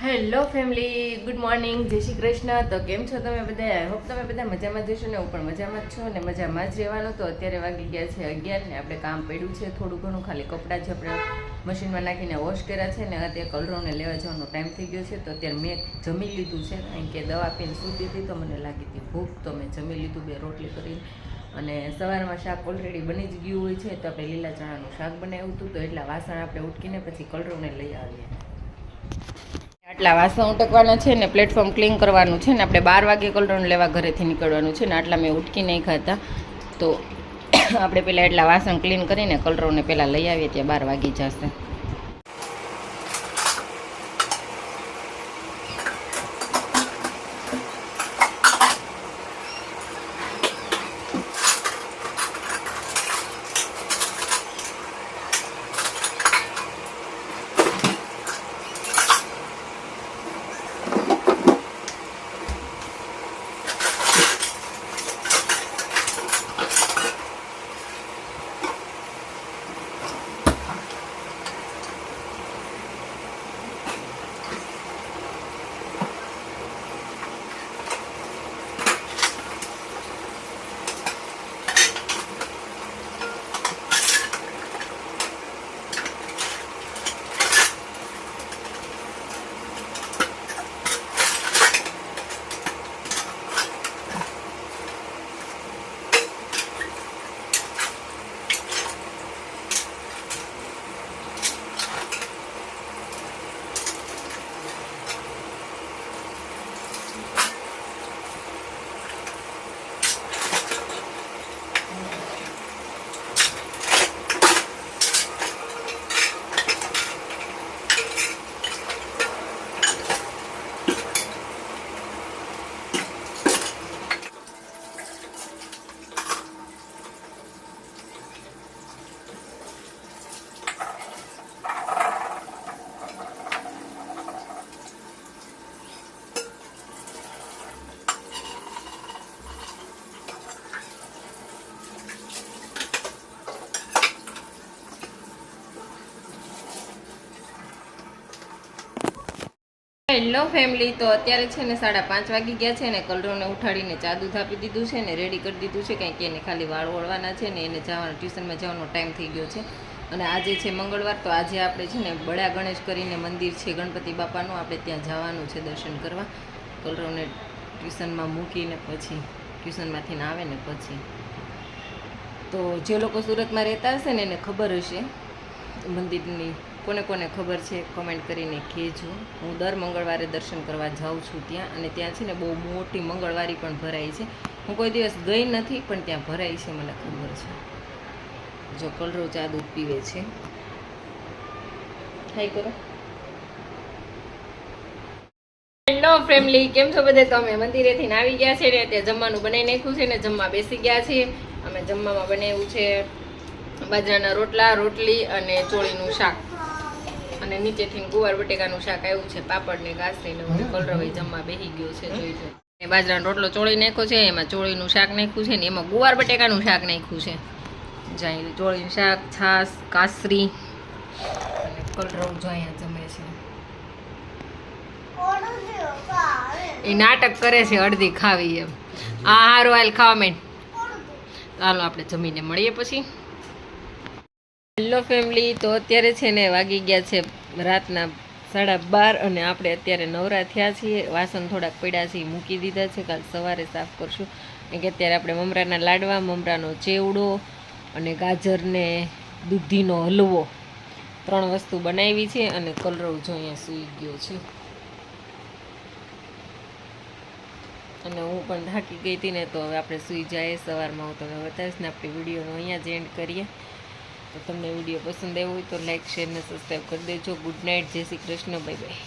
Hello family, good morning, જય શ્રી કૃષ્ણ. તો કેમ છો તમે બધા? આઈ હોપ તમે બધા મજામાં જ હશો ને. હું પણ મજામાં જ છું અને મજામાં જ રહેવાનું. તો અત્યારે વાગી ગયા છે 11 ને આપણે કામ પડ્યું છે થોડું ઘણું, ખાલી કપડાં જ આપણે મશીનમાં નાખીને વોશ કર્યા છે ને અત્યારે કલરોને લેવા જવાનો ટાઈમ થઈ ગયો છે. તો અત્યારે મેં જમી લીધું છે, કારણ કે દવા પીને સૂતી હતી તો મને લાગી હતી ભૂખ, તો મેં જમી લીધું 2 રોટલી કરીને. અને સવારમાં શાક ઓલરેડી બની જ ગયું હોય છે, તો આપણે લીલા ચણાનું શાક બનાવ્યું હતું. તો એટલા વાસણ આપણે ઉટકીને પછી કલરોને લઈ આવીએ. આટલા વાસણ ઉટકવાના છે ને પ્લેટફોર્મ ક્લીન કરવાનું છે ને આપણે 12 વાગે કલરોને લેવા ઘરેથી નીકળવાનું છે ને આટલા મેં ઉટકી નહીં ખાતા. તો આપણે પહેલાં એટલા વાસણ ક્લીન કરીને કલરોને પહેલાં લઈ આવીએ, ત્યાં 12 વાગી જશે. હેલો ફેમિલી, તો અત્યારે છે ને 5:30 વાગી ગયા છે ને કલરોને ઉઠાડીને ચા દૂધ આપી દીધું છે ને રેડી કરી દીધું છે, કારણ કે એને ખાલી વાળ વળવાના છે ને એને જવાનું ટ્યુશનમાં જવાનો ટાઈમ થઈ ગયો છે. અને આજે છે મંગળવાર, તો આજે આપણે છે ને બડા ગણેશ કરીને મંદિર છે ગણપતિ બાપાનું, આપણે ત્યાં જવાનું છે દર્શન કરવા. કલરોને ટ્યુશનમાં મૂકીને પછી ટ્યુશનમાંથી આવે ને પછી. તો જે લોકો સુરતમાં રહેતા હશે ને એને ખબર હશે મંદિરની, કોને કોને ખબર છે કમેન્ટ કરીને કહેજો. હું દર મંગળવારે દર્શન કરવા જાઉં છું ત્યાં, અને ત્યાં છે ને બહુ મોટી મંગળવારી પણ ભરાય છે. હું કોઈ દિવસ ગઈ નથી, પણ ત્યાં ભરાય છે મને ખબર છે. જો કલરો ચા દૂધ પીવે છે. હાય કરો. હેલો ફેમિલી, કેમ છો બધે? તમે મંદિરેથી આવી ગયા છે ને ત્યાં જમવાનું બનાવી નાખ્યું છે ને જમવા બેસી ગયા છીએ. અમે જમવામાં બનાવ્યું છે બાજરાના રોટલા, રોટલી અને ચોળીનું શાક, અને નીચેથી ગુવાર બટેકાનું શાક આવ્યું છે, પાપડ ને ગાસરી ને બધું. કલરવાઈ જમવા બેસી ગયો છે, જોઈ લો. બાજરાનો રોટલો ચોળી નાખ્યો છે, એમાં ચોળીનું શાક નાખ્યું છે ને એમાં ગુવાર બટેકાનું શાક નાખ્યું છે. જાય ચોળીનું શાક, છાશ, કાસરી અને કલરવ જો અહીંયા જમે છે. એ નાટક કરે છે અડધી ખાવી એમ. આ હારું હાલ ખાવા માંડ. ચાલો આપણે જમીને મળીએ પછી. હેલો ફેમિલી, તો અત્યારે છે ને વાગી ગયા છે રાતના 12:30 અને આપણે અત્યારે નવરા થયા છીએ. વાસણ થોડાક પડ્યા છે મૂકી દીધા છે, કાલ સવારે સાફ કરશું. કે અત્યારે આપણે મમરાના લાડવા, મમરાનો ચેવડો અને ગાજરને દૂધીનો હલવો 3 વસ્તુ બનાવી છે. અને કલરવ જો અહીંયા સૂઈ ગયો છે, અને હું પણ થાકી ગઈ હતી ને, તો હવે આપણે સૂઈ જાય. સવારમાં હું તમને બતાવીશ ને. આપણે વિડીયોનો અહીંયા જ એન્ડ કરીએ. તો તમને વિડીયો પસંદ આવ્યો હોય તો લાઈક, શેર ને સબસ્ક્રાઈબ કરી દેજો. ગુડ નાઇટ, જય શ્રી કૃષ્ણ, બાય બાય.